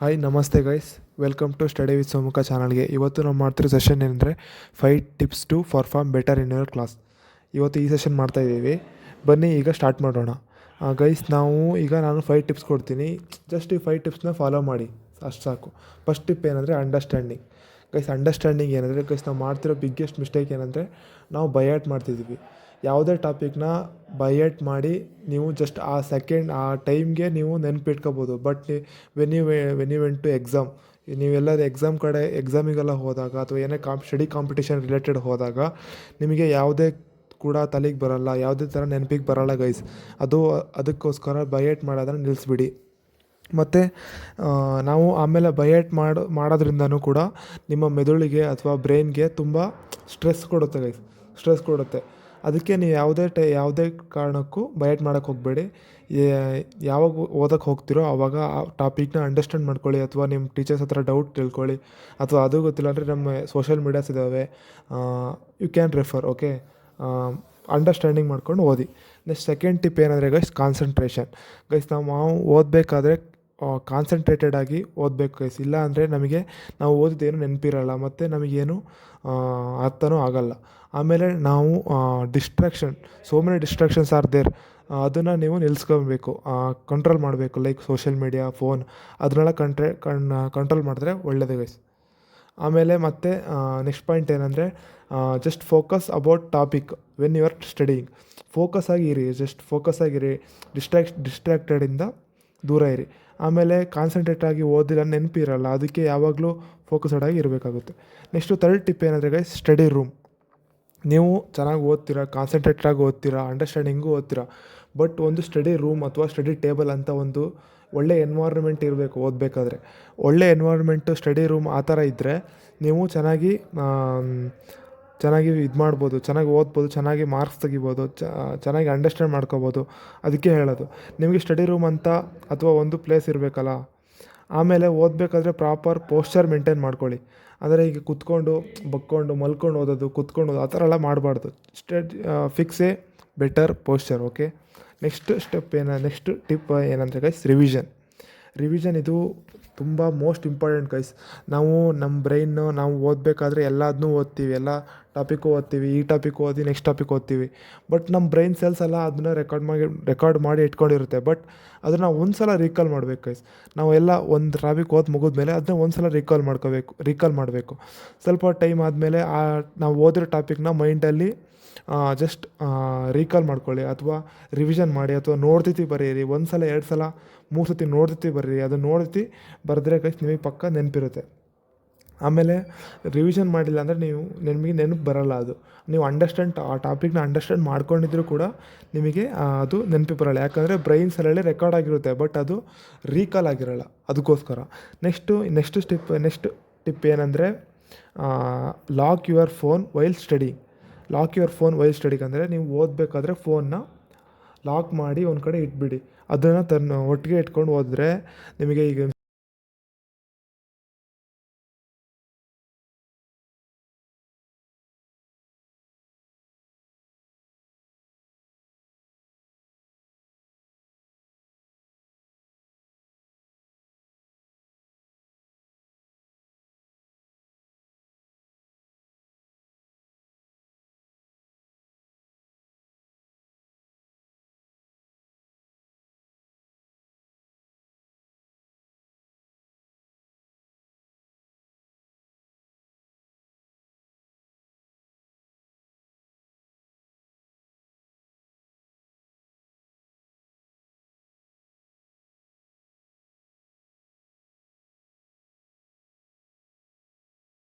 Hi ನಮಸ್ತೆ guys, welcome to study with Somukha ಚಾನಲ್ಗೆ. ಇವತ್ತು ನಾವು ಮಾಡ್ತಿರೋ ಸೆಷನ್ ಏನಂದರೆ 5 tips to perform better in your class. ಇವತ್ತು ಈ ಸೆಷನ್ ಮಾಡ್ತಾಯಿದ್ದೀವಿ. ಬನ್ನಿ ಈಗ ಸ್ಟಾರ್ಟ್ ಮಾಡೋಣ. ಗೈಸ್, ನಾನು 5 ಟಿಪ್ಸ್ ಕೊಡ್ತೀನಿ. ಜಸ್ಟ್ ಈ 5 ಟಿಪ್ಸ್ನ ಫಾಲೋ ಮಾಡಿ, ಅಷ್ಟು ಸಾಕು. ಫಸ್ಟ್ ಟಿಪ್ ಏನಂದರೆ ಅಂಡರ್ಸ್ಟ್ಯಾಂಡಿಂಗ್. ಅಂಡರ್ಸ್ಟ್ಯಾಂಡಿಂಗ್ ಏನಂದರೆ ನಾವು ಮಾಡ್ತಿರೋ ಬಿಗ್ಗೆಸ್ಟ್ ಮಿಸ್ಟೇಕ್ ಏನಂದರೆ ನಾವು ಬೈಯಾಟ್ ಮಾಡ್ತಿದ್ದೀವಿ. ಯಾವುದೇ ಟಾಪಿಕ್ನ ಬೈಯಾಟ್ ಮಾಡಿ ನೀವು ಜಸ್ಟ್ ಆ ಟೈಮ್ಗೆ ನೀವು ನೆನಪಿಟ್ಕೋಬೋದು. But when you went to exam, ನೀವೆಲ್ಲರೂ ಎಕ್ಸಾಮಿಗೆಲ್ಲ ಹೋದಾಗ ಅಥವಾ ಏನೇ ಸ್ಟಡಿ ಕಾಂಪಿಟೇಷನ್ ರಿಲೇಟೆಡ್ ಹೋದಾಗ ನಿಮಗೆ ಯಾವುದೇ ಕೂಡ ತಲೆಗೆ ಬರೋಲ್ಲ, ಯಾವುದೇ ಥರ ನೆನಪಿಗೆ ಬರೋಲ್ಲ ಗೈಸ್. ಅದಕ್ಕೋಸ್ಕರ ಬೈಯಾಟ್ ಮಾಡೋದನ್ನು ನಿಲ್ಲಿಸ್ಬಿಡಿ. ಮತ್ತು ನಾವು ಆಮೇಲೆ ಬೈಯಾಟ್ ಮಾಡೋದ್ರಿಂದನೂ ಕೂಡ ನಿಮ್ಮ ಮೆದುಳಿಗೆ ಅಥವಾ ಬ್ರೈನ್ಗೆ ತುಂಬ ಸ್ಟ್ರೆಸ್ ಕೊಡುತ್ತೆ. ಅದಕ್ಕೆ ನೀವು ಯಾವುದೇ ಕಾರಣಕ್ಕೂ ಬೈಯಾಟ್ ಮಾಡೋಕ್ಕೆ ಹೋಗಬೇಡಿ. ಯಾವಾಗ ಓದೋಕ್ಕೆ ಹೋಗ್ತಿರೋ ಆವಾಗ ಆ ಟಾಪಿಕ್ನ ಅಂಡರ್ಸ್ಟ್ಯಾಂಡ್ ಮಾಡ್ಕೊಳ್ಳಿ, ಅಥವಾ ನಿಮ್ಮ ಟೀಚರ್ಸ್ ಹತ್ರ ಡೌಟ್ ತಿಳ್ಕೊಳ್ಳಿ, ಅಥವಾ ಅದು ಗೊತ್ತಿಲ್ಲ ಅಂದರೆ ನಮ್ಮ ಸೋಷಿಯಲ್ ಮೀಡಿಯಾಸ್ ಇದ್ದಾವೆ, you can refer. Okay, understanding ಮಾಡ್ಕೊಂಡು ಓದಿ. ನೆಕ್ಸ್ಟ್ ಸೆಕೆಂಡ್ ಟಿಪ್ ಏನಂದರೆ ಕಾನ್ಸಂಟ್ರೇಷನ್. ನಾವು ಓದಬೇಕಾದ್ರೆ ಕಾನ್ಸಂಟ್ರೇಟೆಡ್ ಆಗಿ ಓದಬೇಕು ಇಲ್ಲ ಅಂದರೆ ನಾವು ಓದಿದ್ದೇನು ನೆನಪಿರಲ್ಲ ಮತ್ತು ನಮಗೇನು ಅರ್ಥನೂ ಆಗಲ್ಲ. ಆಮೇಲೆ ನಾವು so many distractions are there, ಅದನ್ನು ನೀವು ನಿಲ್ಲಿಸ್ಕೊಬೇಕು, ಕಂಟ್ರೋಲ್ ಮಾಡಬೇಕು. ಲೈಕ್ ಸೋಷಿಯಲ್ ಮೀಡಿಯಾ, ಫೋನ್, ಅದನ್ನೆಲ್ಲ ಕಂಟ್ರೋಲ್ ಮಾಡಿದ್ರೆ ಒಳ್ಳೆಯದು ಗೈಸ್. ಆಮೇಲೆ ಮತ್ತೆ ನೆಕ್ಸ್ಟ್ ಪಾಯಿಂಟ್ ಏನಂದರೆ just focus about topic when you are studying. Focus ಆಗಿರಿ, ಡಿಸ್ಟ್ರಾಕ್ಟೆಡಿಂದ ದೂರ ಇರಿ. ಆಮೇಲೆ ಕಾನ್ಸಂಟ್ರೇಟ್ ಆಗಿ ಓದಿಲ್ಲ, ನೆನಪಿರಲ್ಲ, ಅದಕ್ಕೆ ಯಾವಾಗಲೂ ಫೋಕಸ್ಡ್ ಆಗಿ ಇರಬೇಕಾಗುತ್ತೆ. ನೆಕ್ಸ್ಟು ಥರ್ಡ್ ಟಿಪ್ ಏನಂದರೆ ಸ್ಟಡಿ ರೂಮ್. ನೀವು ಚೆನ್ನಾಗಿ ಓದ್ತೀರಾ, ಕಾನ್ಸಂಟ್ರೇಟಾಗಿ ಓದ್ತೀರಾ, ಅಂಡರ್ಸ್ಟ್ಯಾಂಡಿಂಗು ಓದ್ತೀರಾ, ಬಟ್ ಒಂದು ಸ್ಟಡಿ ರೂಮ್ ಅಥವಾ ಸ್ಟಡಿ ಟೇಬಲ್ ಅಂತ ಒಂದು ಒಳ್ಳೆ ಎನ್ವೈರ್ಮೆಂಟ್ ಇರಬೇಕು ಓದಬೇಕಾದ್ರೆ. ಒಳ್ಳೆ ಎನ್ವೈರ್ಮೆಂಟು, ಸ್ಟಡಿ ರೂಮ್ ಆ ಥರ ಇದ್ದರೆ ನೀವು ಚೆನ್ನಾಗಿ ಇದು ಮಾಡ್ಬೋದು, ಚೆನ್ನಾಗಿ ಓದ್ಬೋದು, ಚೆನ್ನಾಗಿ ಮಾರ್ಕ್ಸ್ ತೆಗಿಬೋದು, ಚೆನ್ನಾಗಿ ಅಂಡರ್ಸ್ಟ್ಯಾಂಡ್ ಮಾಡ್ಕೋಬೋದು. ಅದಕ್ಕೆ ಹೇಳೋದು, ನಿಮಗೆ ಸ್ಟಡಿ ರೂಮ್ ಅಂತ ಅಥವಾ ಒಂದು ಪ್ಲೇಸ್ ಇರಬೇಕಲ್ಲ. ಆಮೇಲೆ ಓದಬೇಕಾದ್ರೆ ಪ್ರಾಪರ್ ಪೋಶ್ಚರ್ ಮೇಂಟೈನ್ ಮಾಡ್ಕೊಳ್ಳಿ. ಅಂದರೆ ಈಗ ಕುತ್ಕೊಂಡು, ಬಗ್ಕೊಂಡು, ಮಲ್ಕೊಂಡು ಓದೋದು, ಕುತ್ಕೊಂಡು ಆ ಥರ ಎಲ್ಲ ಮಾಡಬಾರ್ದು. Fix A better posture. Okay, next tip ಏನಂದರೆ ರಿವಿಷನ್ ಇದು ತುಂಬ ಮೋಸ್ಟ್ ಇಂಪಾರ್ಟೆಂಟ್ ಗೈಸ್. ನಮ್ಮ ಬ್ರೈನ್ನು ನಾವು ಓದಬೇಕಾದ್ರೆ ಎಲ್ಲದನ್ನೂ ಓದ್ತೀವಿ, ಎಲ್ಲ ಟಾಪಿಕ್ಕು ಓದ್ತೀವಿ, ಈ ಟಾಪಿಕ್ ಓದಿ ನೆಕ್ಸ್ಟ್ ಟಾಪಿಕ್ ಓದ್ತೀವಿ. ಬಟ್ ನಮ್ಮ ಬ್ರೈನ್ ಸೆಲ್ಸ್ ಎಲ್ಲ ಅದನ್ನು ರೆಕಾರ್ಡ್ ಮಾಡಿ ಇಟ್ಕೊಂಡಿರುತ್ತೆ. ಬಟ್ ಅದನ್ನು ಒಂದು ಸಲ ರೀಕಾಲ್ ಮಾಡಬೇಕು ಗೈಸ್. ನಾವೆಲ್ಲ ಒಂದು ಟಾಪಿಕ್ ಮುಗಿದ್ಮೇಲೆ ಅದನ್ನ ಒಂದು ಸಲ ರೀಕಾಲ್ ಮಾಡಬೇಕು. ಸ್ವಲ್ಪ ಟೈಮ್ ಆದಮೇಲೆ ನಾವು ಓದಿರೋ ಟಾಪಿಕ್ನ ಮೈಂಡಲ್ಲಿ ಜಸ್ಟ್ ರೀಕಾಲ್ ಮಾಡ್ಕೊಳ್ಳಿ, ಅಥವಾ ರಿವಿಷನ್ ಮಾಡಿ, ಅಥವಾ ನೋಡ್ತಿತಿ ಬರೀರಿ. 1 ಸಲ 2 ಸಲ 3 ಸತಿ ನೋಡ್ತಿತಿ ಬರೀರಿ. ಅದನ್ನು ನೋಡ್ತಿ ಬರೆದ್ರೆ ಗೈಸ್ ನಿಮಗೆ ಪಕ್ಕ ನೆನಪಿರುತ್ತೆ. ಆಮೇಲೆ ರಿವಿಷನ್ ಮಾಡಿಲ್ಲ ಅಂದರೆ ನಿಮಗೆ ನೆನಪು ಬರೋಲ್ಲ. ಅದು ನೀವು ಆ ಟಾಪಿಕ್ನ ಅಂಡರ್ಸ್ಟ್ಯಾಂಡ್ ಮಾಡ್ಕೊಂಡಿದ್ರು ಕೂಡ ನಿಮಗೆ ಅದು ನೆನಪಿಗೆ ಬರೋಲ್ಲ. ಯಾಕಂದರೆ ಬ್ರೈನ್ ಸೆಲ್ಲಲ್ಲಿ ರೆಕಾರ್ಡ್ ಆಗಿರುತ್ತೆ, ಬಟ್ ಅದು ರೀಕಾಲ್ ಆಗಿರೋಲ್ಲ. ಅದಕ್ಕೋಸ್ಕರ ನೆಕ್ಸ್ಟ್ ಟಿಪ್ ಏನಂದರೆ lock your phone while studying. ಅಂದರೆ ನೀವು ಓದಬೇಕಾದ್ರೆ ಫೋನ್ನ ಲಾಕ್ ಮಾಡಿ ಒಂದು ಕಡೆ ಇಟ್ಬಿಡಿ. ಅದನ್ನು ಒಟ್ಟಿಗೆ ಇಟ್ಕೊಂಡು ಓದಿದ್ರೆ ನಿಮಗೆ ಈಗ